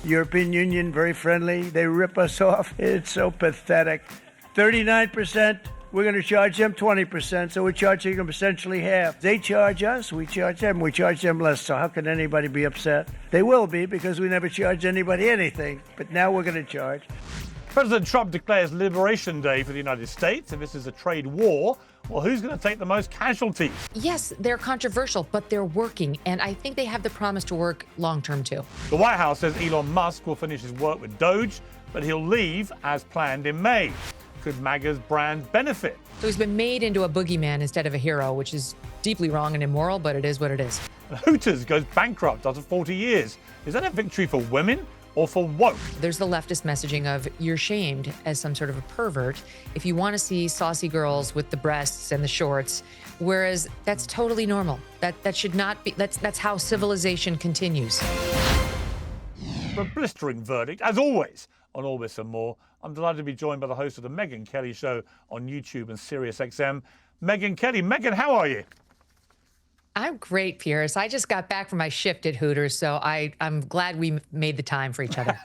European Union, very friendly. They rip us off. It's so pathetic. 39%, we're going to charge them 20%, so we're charging them essentially half. They charge us, we charge them less. So how can anybody be upset? They will be, because we never charge anybody anything. But now we're going to charge. President Trump declares Liberation Day for the United States, and this is a trade war. Well, who's going to take the most casualties? Yes, they're controversial, but they're working, and I think they have the promise to work long-term, too. The White House says Elon Musk will finish his work with DOGE, but he'll leave as planned in May. Could MAGA's brand benefit? So he's been made into a boogeyman instead of a hero, which is deeply wrong and immoral, but it is what it is. Hooters goes bankrupt after 40 years. Is that a victory for women or for woke? There's the leftist messaging of you're shamed as some sort of a pervert if you want to see saucy girls with the breasts and the shorts, whereas that's totally normal. That should not be. That's how civilization continues. For a blistering verdict, as always, on all this and more, I'm delighted to be joined by the host of the Megyn Kelly Show on YouTube and SiriusXM, Megyn Kelly. Megyn, how are you? I'm great, Piers. I just got back from my shift at Hooters, so I'm glad we made the time for each other.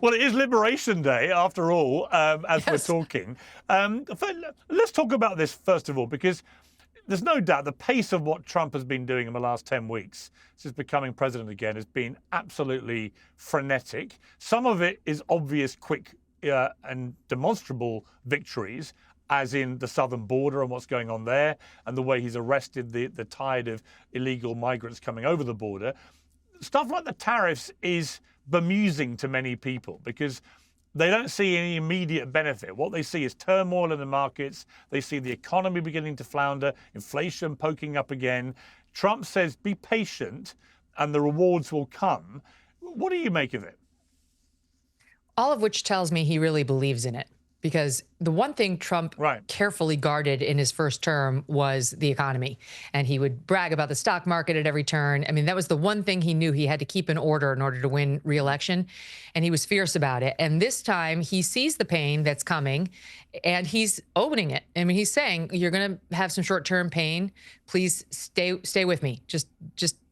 Well, it is Liberation Day, after all, as we're talking. Let's talk about this, first of all, because there's no doubt the pace of what Trump has been doing in the last 10 weeks since becoming president again has been absolutely frenetic. Some of it is obvious, quick and demonstrable victories, as in the southern border and what's going on there, and the way he's arrested the tide of illegal migrants coming over the border. Stuff like the tariffs is bemusing to many people because they don't see any immediate benefit. What they see is turmoil in the markets. They see the economy beginning to flounder, inflation poking up again. Trump says, be patient and the rewards will come. What do you make of it? All of which tells me he really believes in it. Because the one thing Trump carefully guarded in his first term was the economy. And he would brag about the stock market at every turn. I mean, that was the one thing he knew he had to keep in order to win re-election. And he was fierce about it. And this time he sees the pain that's coming and he's owning it. I mean, he's saying, you're going to have some short-term pain. Please stay with me. Just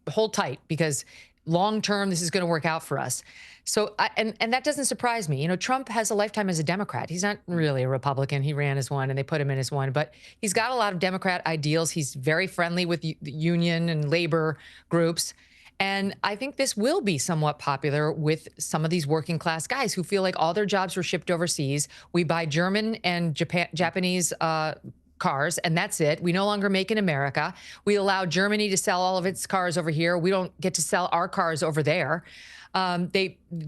hold tight, because long-term, this is going to work out for us. So, and that doesn't surprise me. You know, Trump has a lifetime as a Democrat. He's not really a Republican. He ran as one and they put him in as one, but he's got a lot of Democrat ideals. He's very friendly with the union and labor groups. And I think this will be somewhat popular with some of these working class guys who feel like all their jobs were shipped overseas. We buy German and Japanese cars, and that's it. We no longer make in America. We allow Germany to sell all of its cars over here. We don't get to sell our cars over there.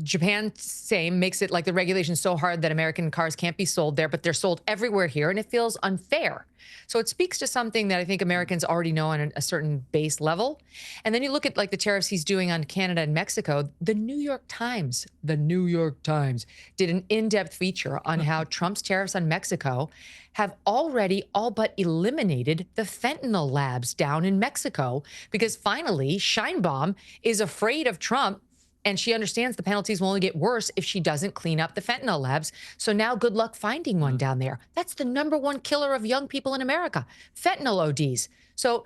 Japan, same, makes it like the regulation's so hard that American cars can't be sold there, but they're sold everywhere here, and it feels unfair. So it speaks to something that I think Americans already know on a certain base level. And then you look at like the tariffs he's doing on Canada and Mexico. The New York Times did an in-depth feature on how Trump's tariffs on Mexico have already all but eliminated the fentanyl labs down in Mexico, because finally Sheinbaum is afraid of Trump. And she understands the penalties will only get worse if she doesn't clean up the fentanyl labs. So now good luck finding one down there. That's the #1 killer of young people in America, fentanyl ODs. So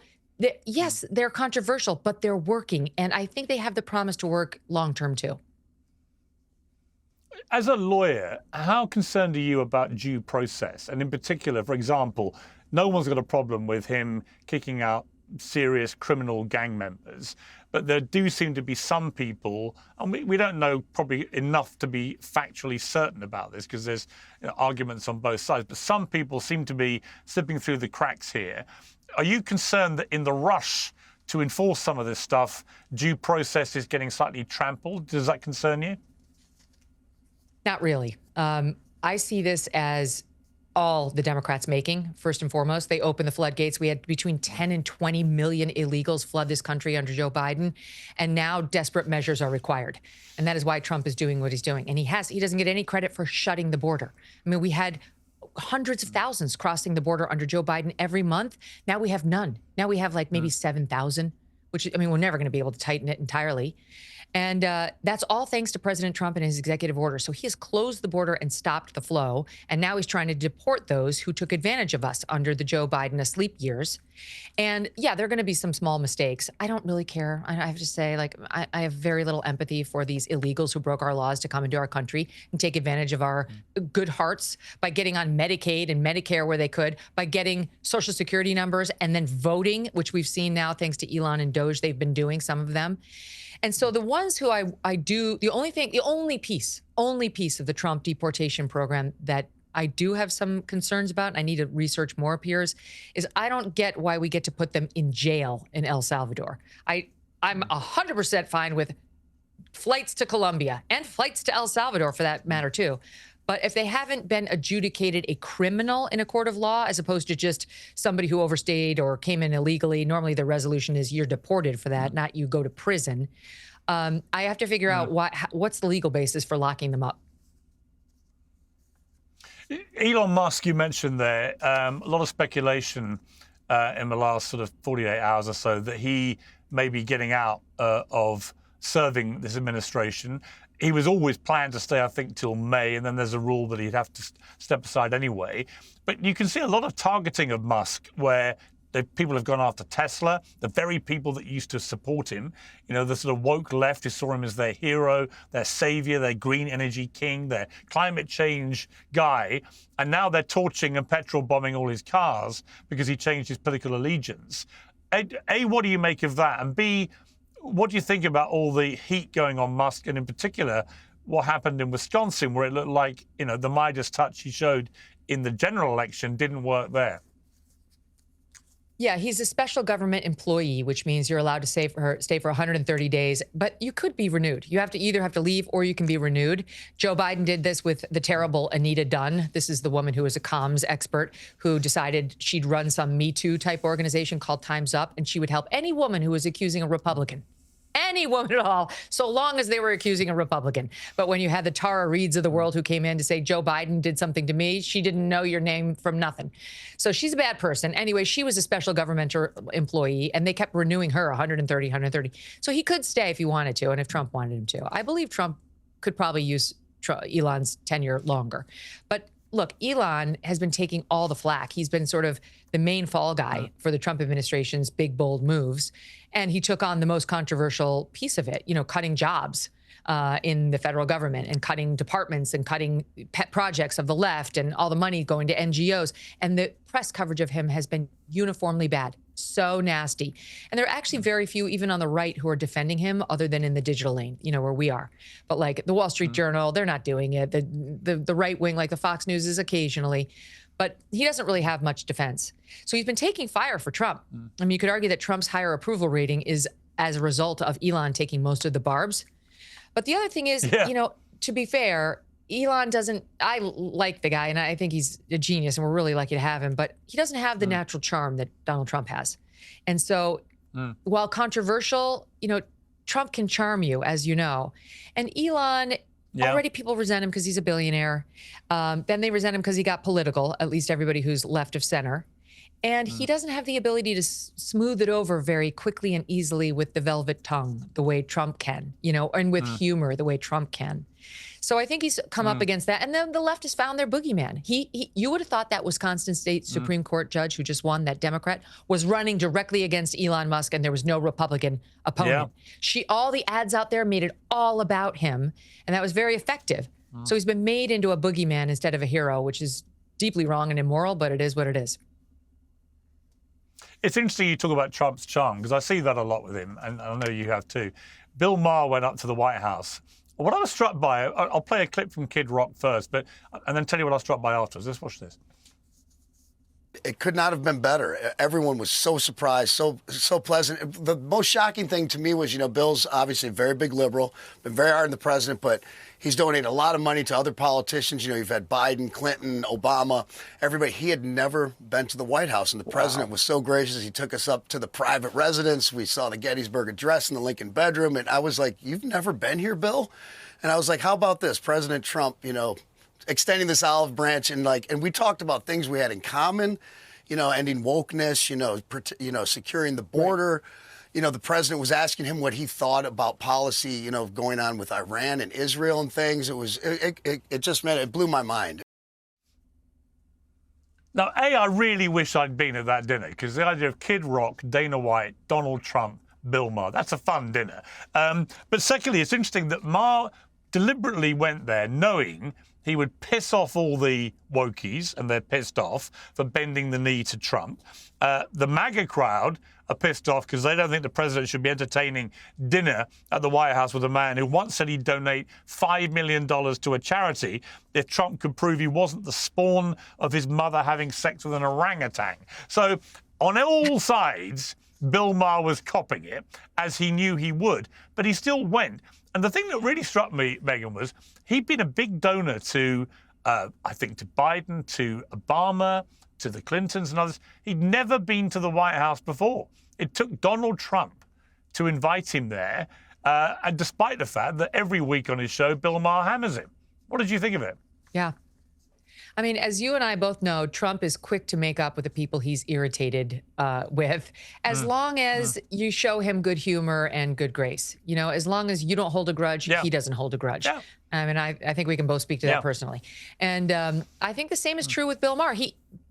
yes, they're controversial, but they're working. And I think they have the promise to work long-term too. As a lawyer, how concerned are you about due process? And in particular, for example, no one's got a problem with him kicking out serious criminal gang members, but there do seem to be some people, and we don't know probably enough to be factually certain about this because there's arguments on both sides, but some people seem to be slipping through the cracks here. Are you concerned that in the rush to enforce some of this stuff, due process is getting slightly trampled? Does that concern you? Not really. I see this as all the Democrats making. First and foremost, they opened the floodgates. We had between 10 and 20 million illegals flood this country under Joe Biden. And now desperate measures are required. And that is why Trump is doing what he's doing. And he doesn't get any credit for shutting the border. I mean, we had hundreds of thousands crossing the border under Joe Biden every month. Now we have none. Now we have like maybe 7,000. which, I mean, we're never going to be able to tighten it entirely. And that's all thanks to President Trump and his executive order. So he has closed the border and stopped the flow. And now he's trying to deport those who took advantage of us under the Joe Biden asleep years. And yeah, there are going to be some small mistakes. I don't really care. I have to say, like, I have very little empathy for these illegals who broke our laws to come into our country and take advantage of our good hearts by getting on Medicaid and Medicare where they could, by getting Social Security numbers and then voting, which we've seen now thanks to Elon and DOGE, they've been doing, some of them. And so the ones who I do, the only piece of the Trump deportation program that I do have some concerns about, and I need to research more, Piers, is I don't get why we get to put them in jail in El Salvador. I'm 100% fine with flights to Colombia and flights to El Salvador for that matter too. But if they haven't been adjudicated a criminal in a court of law, as opposed to just somebody who overstayed or came in illegally, normally the resolution is you're deported for that, not you go to prison. I have to figure out what's the legal basis for locking them up. Elon Musk, you mentioned there, a lot of speculation in the last sort of 48 hours or so that he may be getting out of serving this administration. He was always planned to stay, I think, till May, and then there's a rule that he'd have to step aside anyway. But you can see a lot of targeting of Musk where people have gone after Tesla, the very people that used to support him, you know, the sort of woke left who saw him as their hero, their savior, their green energy king, their climate change guy. And now they're torching and petrol bombing all his cars because he changed his political allegiance. A, what do you make of that? And B, what do you think about all the heat going on Musk, and in particular, what happened in Wisconsin, where it looked like, you know, the Midas touch he showed in the general election didn't work there? Yeah, he's a special government employee, which means you're allowed to stay for 130 days, but you could be renewed. You either have to leave or you can be renewed. Joe Biden did this with the terrible Anita Dunn. This is the woman who is a comms expert who decided she'd run some Me Too type organization called Time's Up, and she would help any woman who was accusing a Republican. Any woman at all, so long as they were accusing a Republican. But when you had the Tara Reids of the world who came in to say Joe Biden did something to me, she didn't know your name from nothing. So she's a bad person. Anyway, she was a special government employee, and they kept renewing her 130. So he could stay if he wanted to, and if Trump wanted him to. I believe Trump could probably use Elon's tenure longer. But look, Elon has been taking all the flack. He's been sort of the main fall guy for the Trump administration's big, bold moves. And he took on the most controversial piece of it, you know, cutting jobs in the federal government and cutting departments and cutting pet projects of the left and all the money going to NGOs. And the press coverage of him has been uniformly bad, so nasty. And there are actually very few, even on the right, who are defending him other than in the digital lane, you know, where we are. But like the Wall Street Journal, they're not doing it. The right wing, like the Fox News, is occasionally. But he doesn't really have much defense. So he's been taking fire for Trump. I mean, you could argue that Trump's higher approval rating is as a result of Elon taking most of the barbs. But the other thing is, you know, to be fair, Elon doesn't, I like the guy and I think he's a genius and we're really lucky to have him, but he doesn't have the natural charm that Donald Trump has. And so while controversial, you know, Trump can charm you, as you know. And Elon, already people resent him because he's a billionaire. Then they resent him because he got political, at least everybody who's left of center. And he doesn't have the ability to smooth it over very quickly and easily with the velvet tongue, the way Trump can, you know, and with humor, the way Trump can. So I think he's come up against that. And then the left has found their boogeyman. You would have thought that Wisconsin State Supreme Court judge who just won, that Democrat, was running directly against Elon Musk and there was no Republican opponent. All the ads out there made it all about him. And that was very effective. So he's been made into a boogeyman instead of a hero, which is deeply wrong and immoral, but it is what it is. It's interesting you talk about Trump's charm, because I see that a lot with him, and I know you have too. Bill Maher went up to the White House. What I was struck by, I'll play a clip from Kid Rock first, and then tell you what I was struck by afterwards. Let's watch this. It could not have been better. Everyone was so surprised, so pleasant. The most shocking thing to me was, you know, Bill's obviously a very big liberal, been very hard on the president, but he's donated a lot of money to other politicians. You know, you've had Biden, Clinton, Obama, everybody. He had never been to the White House, and the president was so gracious. He took us up to the private residence. We saw the Gettysburg Address in the Lincoln bedroom, and I was like, "You've never been here, Bill?" And I was like, "How about this, President Trump, you know, extending this olive branch," and we talked about things we had in common, you know, ending wokeness, you know, securing the border, the president was asking him what he thought about policy, going on with Iran and Israel and things. It just it blew my mind. Now, I really wish I'd been at that dinner, because the idea of Kid Rock, Dana White, Donald Trump, Bill Maher, that's a fun dinner. But secondly, it's interesting that Maher deliberately went there knowing he would piss off all the wokies, and they're pissed off for bending the knee to Trump. The MAGA crowd are pissed off because they don't think the president should be entertaining dinner at the White House with a man who once said he'd donate $5 million to a charity if Trump could prove he wasn't the spawn of his mother having sex with an orangutan. So on all sides, Bill Maher was copping it, as he knew he would, but he still went. And the thing that really struck me, Megyn, was he'd been a big donor to, I think, to Biden, to Obama, to the Clintons and others. He'd never been to the White House before. It took Donald Trump to invite him there, and despite the fact that every week on his show, Bill Maher hammers him. What did you think of it? Yeah. I mean, as you and I both know, Trump is quick to make up with the people he's irritated with, as long as you show him good humor and good grace. As long as you don't hold a grudge, he doesn't hold a grudge. Yeah. I mean, I think we can both speak to that personally. And I think the same is true with Bill Maher.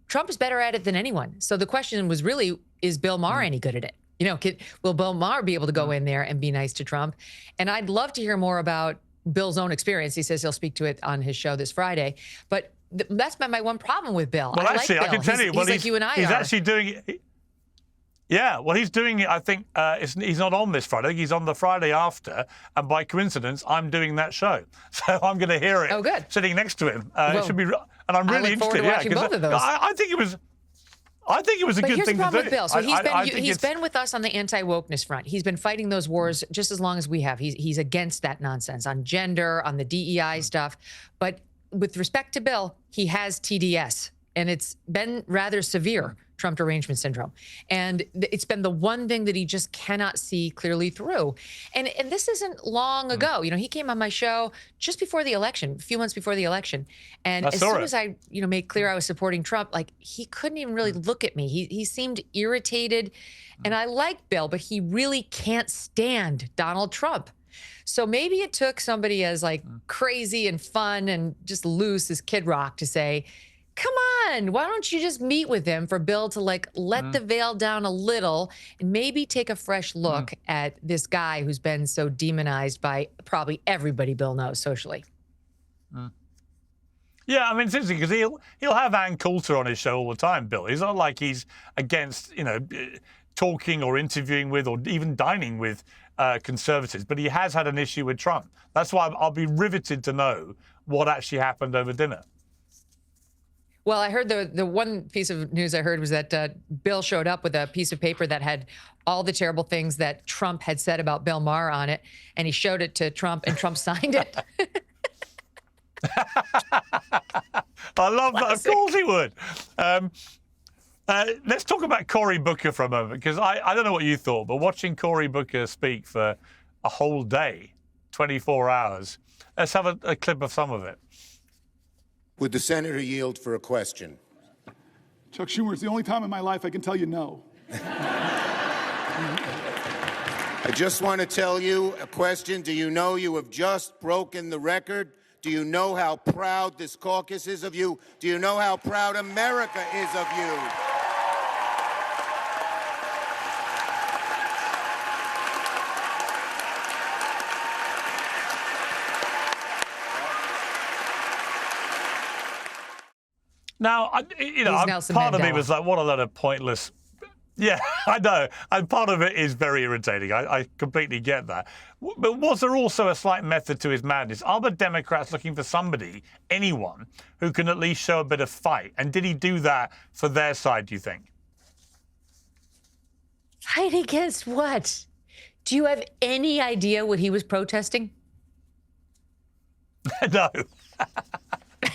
Trump is better at it than anyone. So the question was really, is Bill Maher any good at it? Will Bill Maher be able to go in there and be nice to Trump? And I'd love to hear more about Bill's own experience. He says he'll speak to it on his show this Friday. But that's my one problem with Bill. Well, actually, I can tell you, he's like you and I he's are. actually doing it. Yeah, well, he's doing it, I think, he's not on this Friday. He's on the Friday after, and by coincidence, I'm doing that show. So I'm going to hear it. Oh, good. Sitting next to him. It should be, and I'm really interested. I look forward to watching both of those. I think it was a good thing to do. But here's the problem with Bill. So he's been been with us on the anti-wokeness front. He's been fighting those wars just as long as we have. He's against that nonsense on gender, on the DEI stuff. But with respect to Bill, he has TDS, and it's been rather severe, Trump derangement syndrome. And it's been the one thing that he just cannot see clearly through. And this isn't long ago. He came on my show just before the election, a few months before the election. And as soon as I, made clear I was supporting Trump, he couldn't even really look at me. He seemed irritated. And I like Bill, but he really can't stand Donald Trump. So maybe it took somebody as crazy and fun and just loose as Kid Rock to say, come on, why don't you just meet with him for Bill to let the veil down a little and maybe take a fresh look at this guy who's been so demonized by probably everybody Bill knows socially. Yeah, I mean, it's interesting because he'll have Ann Coulter on his show all the time, Bill. He's not like he's against, talking or interviewing with or even dining with conservatives, but he has had an issue with Trump. That's why I'll be riveted to know what actually happened over dinner. Well, I heard the one piece of news I heard was that Bill showed up with a piece of paper that had all the terrible things that Trump had said about Bill Maher on it, and he showed it to Trump, and Trump signed it. I love that. Of course he would. Let's talk about Cory Booker for a moment, because I don't know what you thought, but watching Cory Booker speak for a whole day, 24 hours, let's have a clip of some of it. Would the senator yield for a question? Chuck Schumer, it's the only time in my life I can tell you no. I just want to tell you a question. Do you know you have just broken the record? Do you know how proud this caucus is of you? Do you know how proud America is of you? Now, part of me was like, what a lot of pointless. Yeah, I know. And part of it is very irritating. I completely get that. But was there also a slight method to his madness? Are the Democrats looking for somebody, anyone, who can at least show a bit of fight? And did he do that for their side, do you think? Fight against what? Do you have any idea what he was protesting? No.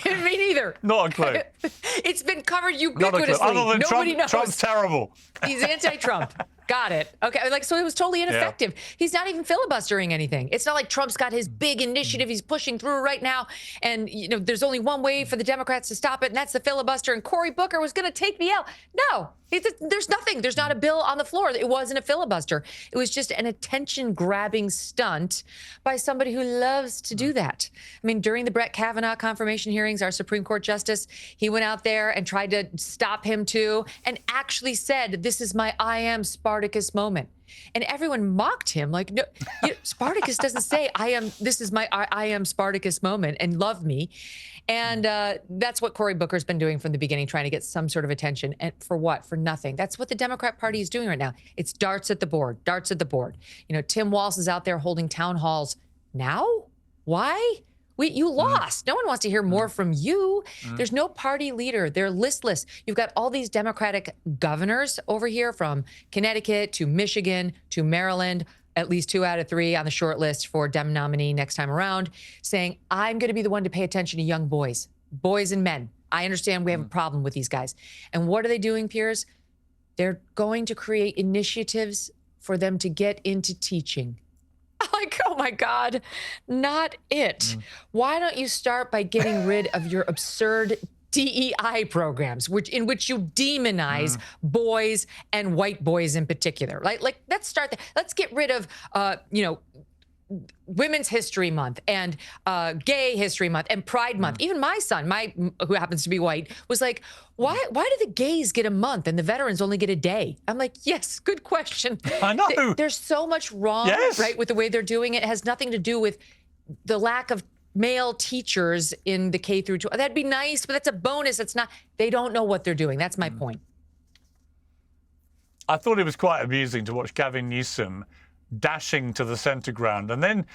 Me neither. Not a clue. It's been covered ubiquitously. Other than Nobody knows. Trump's terrible. He's anti-Trump. Got it. Okay. Like, so it was totally ineffective. Yeah. He's not even filibustering anything. It's not like Trump's got his big initiative he's pushing through right now. And, you know, there's only one way for the Democrats to stop it, and that's the filibuster. And Cory Booker was going to take the L. No, there's nothing. There's not a bill on the floor. It wasn't a filibuster. It was just an attention-grabbing stunt by somebody who loves to do that. I mean, during the Brett Kavanaugh confirmation hearings, our Supreme Court justice, he went out there and tried to stop him too, and actually said, "This is my I am Spartacus moment." And everyone mocked him, like, no, Spartacus doesn't say this is my I am Spartacus moment, and love me. And that's what Cory Booker's been doing from the beginning, trying to get some sort of attention. And for what? For nothing. That's what the Democrat Party is doing right now. It's darts at the board, darts at the board. You know, Tim Walz is out there holding town halls now. Why? You lost. No one wants to hear more from you. There's no party leader. They're listless. You've got all these Democratic governors over here, from Connecticut to Michigan to Maryland, at least 2 out of 3 on the short list for Dem nominee next time around, saying, I'm going to be the one to pay attention to young boys and men. I understand we have a problem with these guys. And what are they doing, Piers? They're going to create initiatives for them to get into teaching. Like, oh my God, not it. Why don't you start by getting rid of your absurd DEI programs, in which you demonize boys and white boys in particular? Like, let's start there. Let's get rid of, Women's History Month and Gay History Month and Pride Month. Even my son, who happens to be white, was like, why do the gays get a month and the veterans only get a day? I'm like, yes, good question. I know. There's so much wrong, right, with the way they're doing it. It has nothing to do with the lack of male teachers in the K through 12. That'd be nice, but that's a bonus. It's not. They don't know what they're doing. That's my point. I thought it was quite amusing to watch Gavin Newsom dashing to the centre ground and then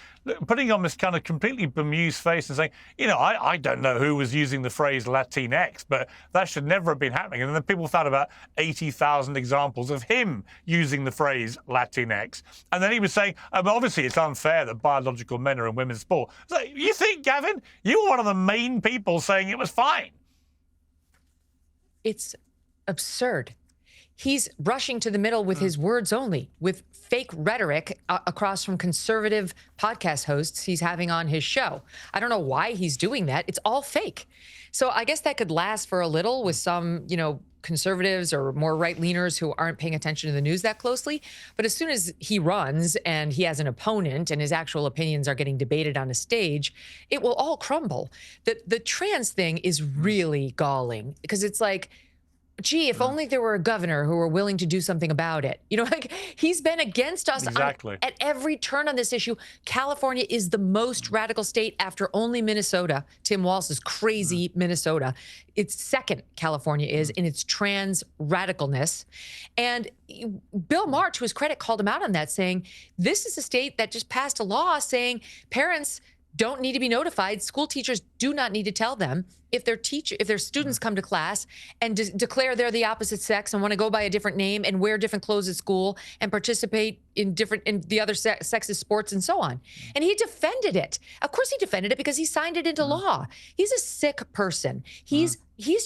putting on this kind of completely bemused face and saying, you know, I don't know who was using the phrase Latinx, but that should never have been happening. And then people found about 80,000 examples of him using the phrase Latinx. And then he was saying, obviously it's unfair that biological men are in women's sport. So you think, Gavin, you were one of the main people saying it was fine? It's absurd. He's rushing to the middle with his words only, with fake rhetoric across from conservative podcast hosts he's having on his show. I don't know why he's doing that. It's all fake. So I guess that could last for a little with some, conservatives or more right-leaners who aren't paying attention to the news that closely. But as soon as he runs and he has an opponent and his actual opinions are getting debated on a stage, it will all crumble. The trans thing is really galling, because it's like, gee, if only there were a governor who were willing to do something about it. Like, he's been against us at every turn on this issue. California is the most radical state after only Minnesota. Tim Walz's crazy Minnesota. It's second, California is, in its trans radicalness. And Bill Maher, to his credit, called him out on that, saying, this is a state that just passed a law saying parents don't need to be notified. School teachers do not need to tell them if their students come to class and declare they're the opposite sex and want to go by a different name and wear different clothes at school and participate in the other sex's sports and so on. And he defended it. Of course he defended it, because he signed it into law. He's a sick person. He's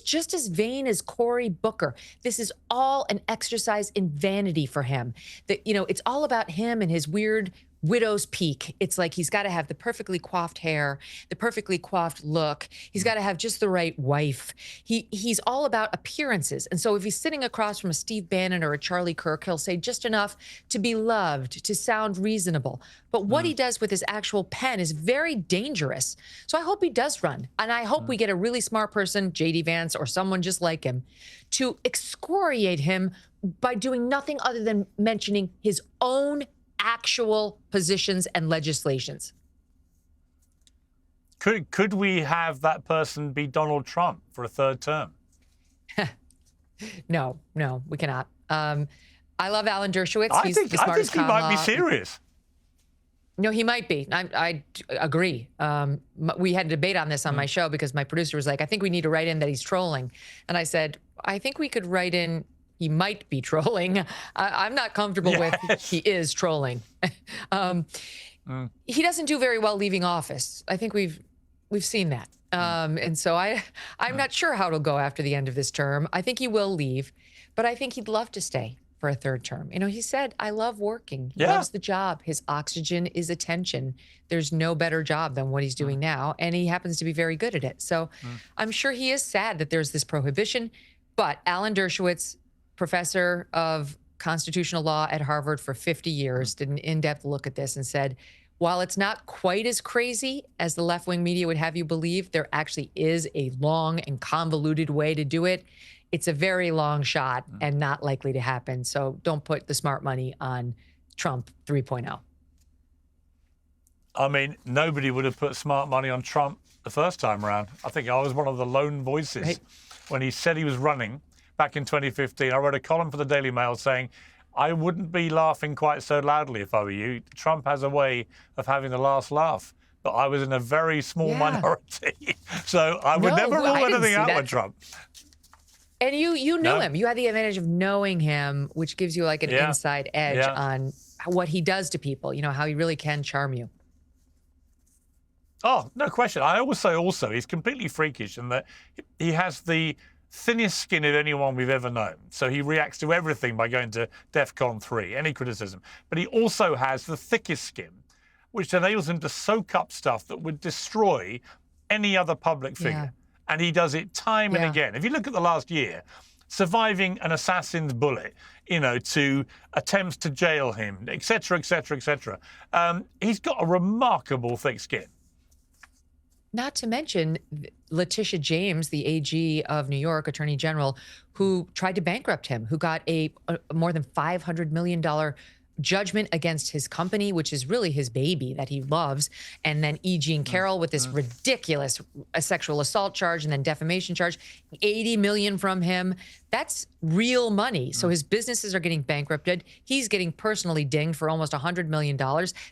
just as vain as Cory Booker. This is all an exercise in vanity for him. It's all about him and his weird widow's peak. It's like he's got to have the perfectly coiffed hair, the perfectly coiffed look. He's got to have just the right wife. He's all about appearances. And so if he's sitting across from a Steve Bannon or a Charlie Kirk, he'll say just enough to be loved, to sound reasonable. But what he does with his actual pen is very dangerous. So I hope he does run. And I hope we get a really smart person, J.D. Vance or someone just like him, to excoriate him by doing nothing other than mentioning his own actual positions and legislations. Could we have that person be Donald Trump for a third term? No, we cannot. I love Alan Dershowitz. I think he might be serious. No, he might be. I agree. We had a debate on this on my show, because my producer was like, I think we need to write in that he's trolling. And I said, I think we could write in he might be trolling. I'm not comfortable with he is trolling. He doesn't do very well leaving office. I think we've seen that. And so I'm not sure how it'll go after the end of this term. I think he will leave, but I think he'd love to stay for a third term. You know, he said, I love working. He loves the job. His oxygen is attention. There's no better job than what he's doing now. And he happens to be very good at it. So I'm sure he is sad that there's this prohibition. But Alan Dershowitz, professor of constitutional law at Harvard for 50 years, did an in-depth look at this and said, while it's not quite as crazy as the left-wing media would have you believe, there actually is a long and convoluted way to do it. It's a very long shot and not likely to happen. So don't put the smart money on Trump 3.0. I mean, nobody would have put smart money on Trump the first time around. I think I was one of the lone voices when he said he was running back in 2015. I wrote a column for the Daily Mail saying, I wouldn't be laughing quite so loudly if I were you. Trump has a way of having the last laugh. But I was in a very small minority. So I would never rule anything out with Trump. And you knew him. You had the advantage of knowing him, which gives you like an inside edge on what he does to people, you know, how he really can charm you. Oh, no question. I always say also he's completely freakish in that he has the thinnest skin of anyone we've ever known. So he reacts to everything by going to DEFCON 3, any criticism. But he also has the thickest skin, which enables him to soak up stuff that would destroy any other public figure. And he does it time and again. If you look at the last year, surviving an assassin's bullet, you know, to attempts to jail him, et cetera, et cetera, et cetera, he's got a remarkable thick skin. Not to mention Letitia James, the AG of New York, Attorney General, who tried to bankrupt him, who got a more than $500 million judgment against his company, which is really his baby that he loves. And then E. Jean Carroll with this ridiculous sexual assault charge and then defamation charge, 80 million from him. That's real money. So his businesses are getting bankrupted. He's getting personally dinged for almost $100 million.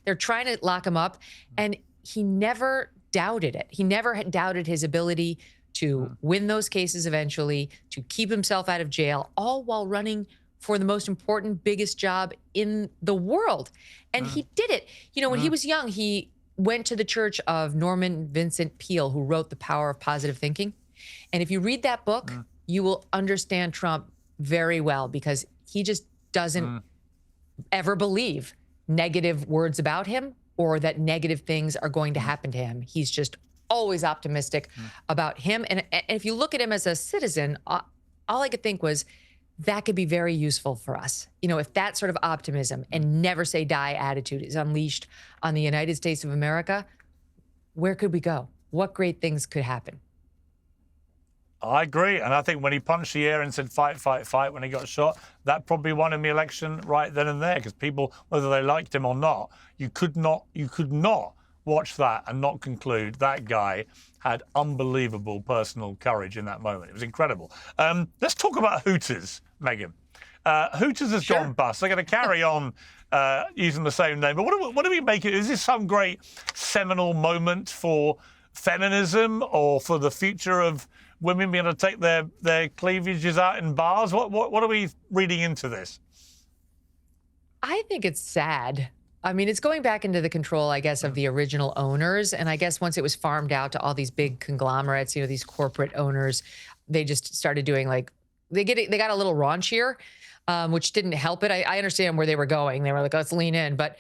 They're trying to lock him up. And he never doubted it. He never had doubted his ability to win those cases eventually, to keep himself out of jail, all while running for the most important, biggest job in the world. And he did it. You know, when he was young, he went to the church of Norman Vincent Peale, who wrote The Power of Positive Thinking. And if you read that book, you will understand Trump very well, because he just doesn't ever believe negative words about him or that negative things are going to happen to him. He's just always optimistic about him. And if you look at him as a citizen, all I could think was, that could be very useful for us. You know, if that sort of optimism and never say die attitude is unleashed on the United States of America, where could we go? What great things could happen? I agree. And I think when he punched the air and said, fight, fight, fight, when he got shot, that probably won him the election right then and there, because people, whether they liked him or not, you could not watch that and not conclude that guy had unbelievable personal courage in that moment. It was incredible. Let's talk about Hooters, Megyn. Hooters has gone bust. They're going to carry on using the same name. But what do we make it? Is this some great seminal moment for feminism or for the future of women being able to take their cleavages out in bars? What are we reading into this? I think it's sad. I mean, it's going back into the control, I guess, of the original owners. And I guess once it was farmed out to all these big conglomerates, you know, these corporate owners, they just started doing like, they got a little raunchier, which didn't help it. I understand where they were going. They were like, let's lean in. But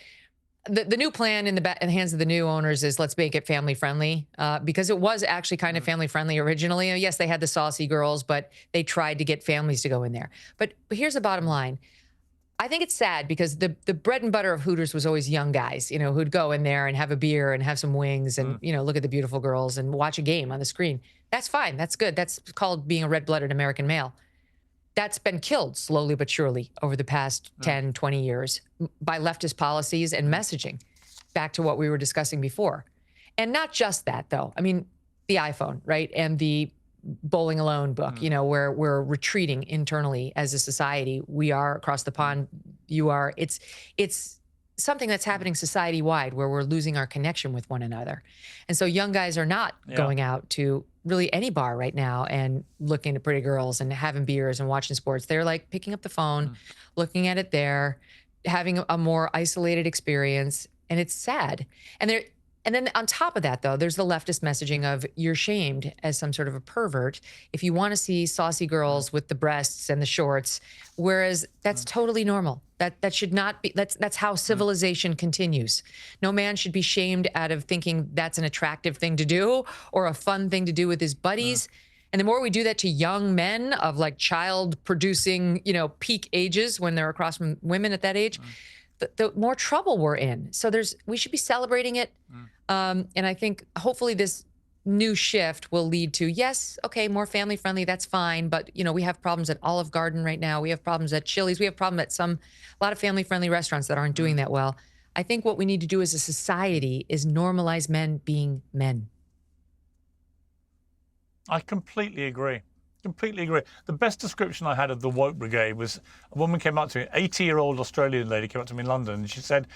the new plan in the hands of the new owners is let's make it family friendly, because it was actually kind of family friendly originally. Yes, they had the saucy girls, but they tried to get families to go in there. But here's the bottom line. I think it's sad because the bread and butter of Hooters was always young guys, you know, who'd go in there and have a beer and have some wings and, you know, look at the beautiful girls and watch a game on the screen. That's fine. That's good. That's called being a red-blooded American male. That's been killed slowly but surely over the past 10, 20 years by leftist policies and messaging, back to what we were discussing before. And not just that, though. I mean, the iPhone, right? And the Bowling Alone book, you know, where we're retreating internally as a society. We are across the pond. You are. It's something that's happening society-wide, where we're losing our connection with one another. And so young guys are not going out to really any bar right now and looking at pretty girls and having beers and watching sports. They're like picking up the phone, looking at it there, having a more isolated experience. And it's sad. And And then on top of that, though, there's the leftist messaging of you're shamed as some sort of a pervert if you want to see saucy girls with the breasts and the shorts, whereas that's totally normal. That should not be. That's how civilization continues. No man should be shamed out of thinking that's an attractive thing to do or a fun thing to do with his buddies. And the more we do that to young men of like child producing, peak ages when they're across from women at that age, the more trouble we're in. So we should be celebrating it. And I think hopefully this new shift will lead to, yes, okay, more family friendly, that's fine. But, we have problems at Olive Garden right now. We have problems at Chili's. We have problems at a lot of family friendly restaurants that aren't doing that well. I think what we need to do as a society is normalize men being men. I completely agree. Completely agree. The best description I had of the woke brigade was a woman came up to me, 80-year-old Australian lady came up to me in London, and she said,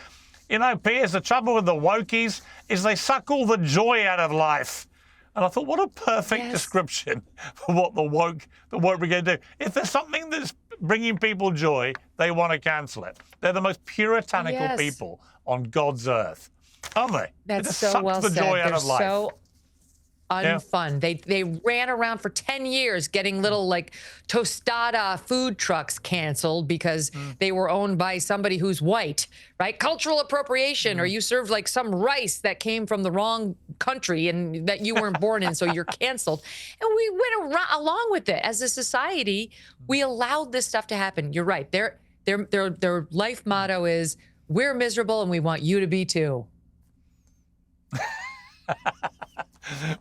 Piers, the trouble with the wokies is they suck all the joy out of life. And I thought, what a perfect description for what the woke brigade do. If there's something that's bringing people joy, they want to cancel it. They're the most puritanical people on God's earth, aren't they? That's it just so sucks well the said. joy out of life. So unfun. They ran around for 10 years getting little like tostada food trucks canceled because they were owned by somebody who's white, right? Cultural appropriation, or you served like some rice that came from the wrong country and that you weren't born in, so you're canceled. And we went along with it. As a society, we allowed this stuff to happen. You're right. Their life motto is, we're miserable and we want you to be too.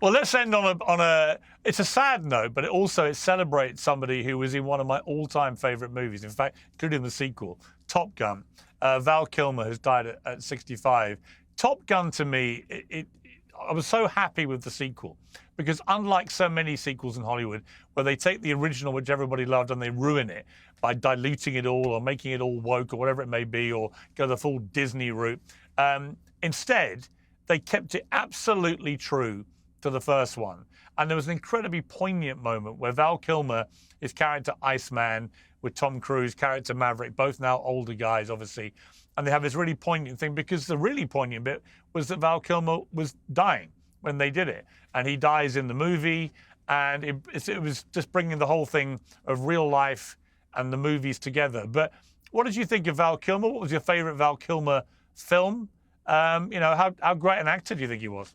Well, let's end on a. It's a sad note, but it celebrates somebody who was in one of my all-time favorite movies. In fact, including the sequel, Top Gun. Val Kilmer has died at 65. Top Gun, to me, I was so happy with the sequel because unlike so many sequels in Hollywood, where they take the original, which everybody loved, and they ruin it by diluting it all or making it all woke or whatever it may be, or go the full Disney route. Instead, they kept it absolutely true to the first one. And there was an incredibly poignant moment where Val Kilmer, his character Iceman, with Tom Cruise, character Maverick, both now older guys, obviously, and they have this really poignant thing, because the really poignant bit was that Val Kilmer was dying when they did it. And he dies in the movie, and it was just bringing the whole thing of real life and the movies together. But what did you think of Val Kilmer? What was your favorite Val Kilmer film? How great an actor do you think he was?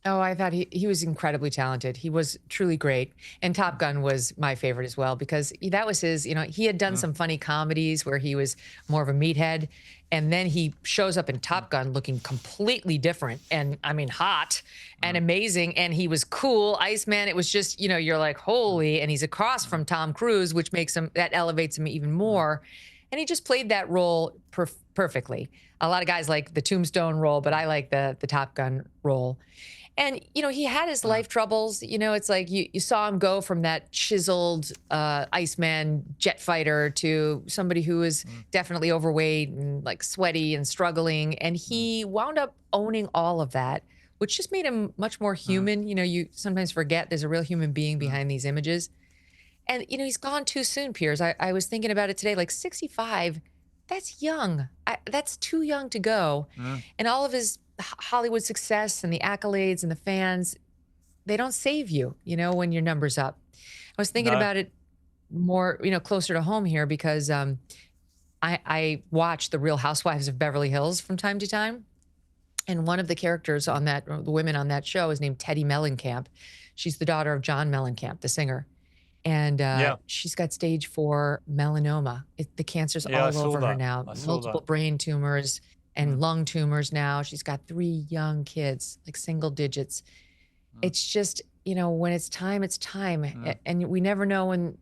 Oh, I thought he was incredibly talented. He was truly great. And Top Gun was my favorite as well, because that was his, he had done some funny comedies where he was more of a meathead. And then he shows up in Top Gun looking completely different and, hot and amazing. And he was cool. Iceman, it was just, you're like, holy. And he's across from Tom Cruise, which that elevates him even more. And he just played that role perfectly. A lot of guys like the Tombstone role, but I like the Top Gun role. And, he had his life troubles. It's like you saw him go from that chiseled Iceman jet fighter to somebody who was definitely overweight and like sweaty and struggling. And he wound up owning all of that, which just made him much more human. You sometimes forget there's a real human being behind these images. And, he's gone too soon, Piers. I was thinking about it today, like 65, that's young. That's too young to go. And all of his Hollywood success and the accolades and the fans, they don't save you, when your number's up. I was thinking about it more, closer to home here, because I watch The Real Housewives of Beverly Hills from time to time. And one of the characters on the women on that show is named Teddy Mellencamp. She's the daughter of John Mellencamp, the singer. And she's got stage 4 melanoma. The cancer's all over her now. Multiple brain tumors and lung tumors now. She's got 3 young kids, like single digits. It's just, when it's time, it's time. And we never know when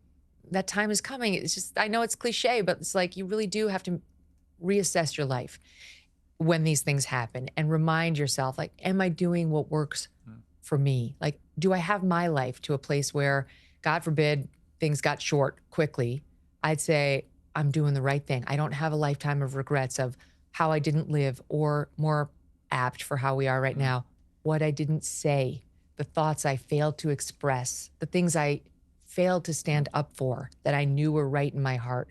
that time is coming. It's just, I know it's cliche, but it's like you really do have to reassess your life when these things happen and remind yourself, like, am I doing what works for me? Like, do I have my life to a place where, God forbid, things got short quickly, I'd say I'm doing the right thing. I don't have a lifetime of regrets of how I didn't live, or more apt for how we are right now, what I didn't say, the thoughts I failed to express, the things I failed to stand up for that I knew were right in my heart,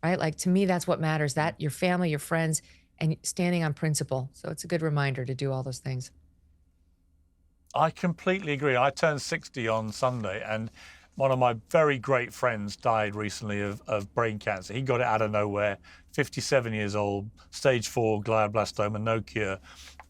right? Like, to me, that's what matters, that your family, your friends, and standing on principle. So it's a good reminder to do all those things. I completely agree. I turned 60 on Sunday, and one of my very great friends died recently of brain cancer. He got it out of nowhere, 57 years old, stage 4 glioblastoma, no cure.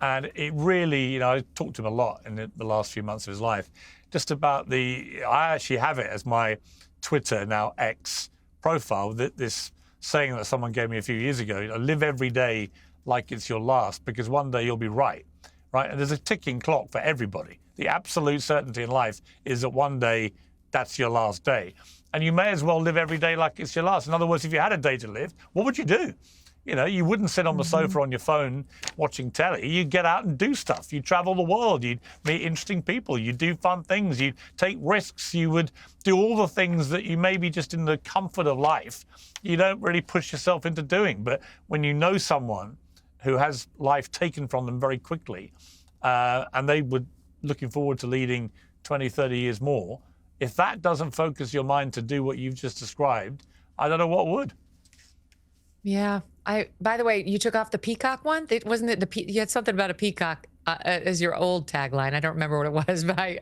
And it really, I talked to him a lot in the last few months of his life, just about I actually have it as my Twitter, now X, profile, this saying that someone gave me a few years ago, live every day like it's your last, because one day you'll be right? And there's a ticking clock for everybody. The absolute certainty in life is that one day that's your last day. And you may as well live every day like it's your last. In other words, if you had a day to live, what would you do? You wouldn't sit on the sofa on your phone watching telly. You'd get out and do stuff. You'd travel the world. You'd meet interesting people. You'd do fun things. You'd take risks. You would do all the things that you maybe just in the comfort of life, you don't really push yourself into doing. But when you know someone who has life taken from them very quickly, and they were looking forward to leading 20, 30 years more, if that doesn't focus your mind to do what you've just described, I don't know what would. Yeah. By the way, you took off the peacock one? Wasn't it you had something about a peacock as your old tagline. I don't remember what it was, but I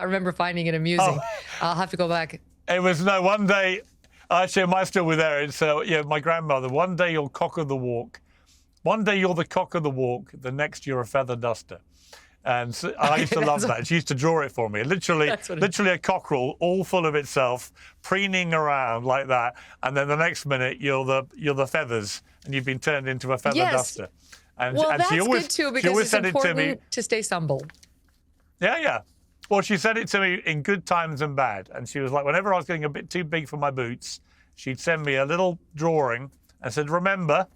remember finding it amusing. I'll have to go back. It was, one day, actually, it might still be there. It's, my grandmother, one day you'll cock of the walk. One day you're the cock of the walk, the next you're a feather duster. And so I used to love that. She used to draw it for me. Literally a cockerel, all full of itself, preening around like that. And then the next minute, you're the feathers, and you've been turned into a feather duster. And, that's she always, good too, because she always it's said important it to me. To stay humble. Yeah. Well, she said it to me in good times and bad. And she was like, whenever I was getting a bit too big for my boots, she'd send me a little drawing and said, remember,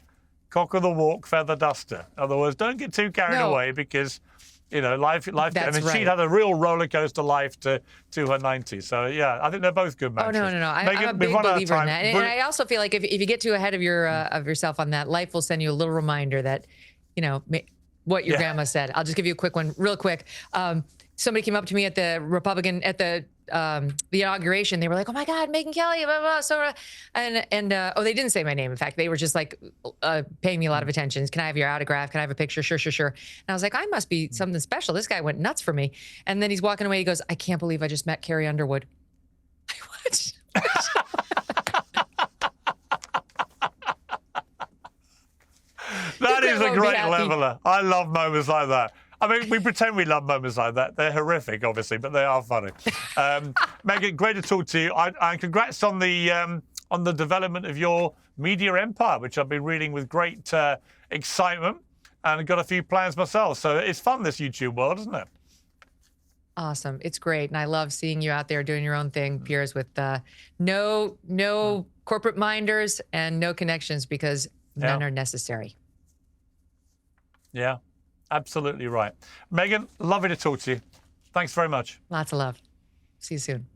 cock of the walk, feather duster. In other words, don't get too carried away, because life. That's right. She'd had a real roller coaster life to her 90s. So yeah, I think they're both good matches. Oh no! I'm a big believer in that, and I also feel like if you get too ahead of yourself on that, life will send you a little reminder that, what your grandma said. I'll just give you a quick one, real quick. Somebody came up to me at the inauguration. They were like, "Oh my God, Megyn Kelly!" Blah, blah, blah. And they didn't say my name. In fact, they were just like paying me a lot of attention. Can I have your autograph? Can I have a picture? Sure. And I was like, I must be something special. This guy went nuts for me. And then he's walking away. He goes, "I can't believe I just met Carrie Underwood." What? That is a great leveler. I love moments like that. I mean, we pretend we love moments like that. They're horrific, obviously, but they are funny. Megyn, great to talk to you. And congrats on the development of your media empire, which I've been reading with great excitement, and I've got a few plans myself. So it's fun, this YouTube world, isn't it? Awesome. It's great. And I love seeing you out there doing your own thing, Piers, with no corporate minders and no connections, because none are necessary. Yeah. Absolutely right. Megyn, lovely to talk to you. Thanks very much. Lots of love. See you soon.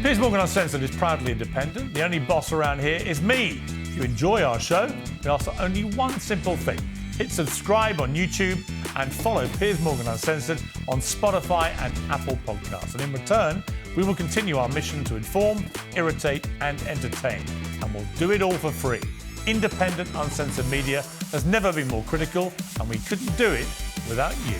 Piers Morgan Uncensored is proudly independent. The only boss around here is me. If you enjoy our show, we ask for only one simple thing. Hit subscribe on YouTube and follow Piers Morgan Uncensored on Spotify and Apple Podcasts. And in return, we will continue our mission to inform, irritate and entertain. And we'll do it all for free. Independent, uncensored media has never been more critical, and we couldn't do it without you.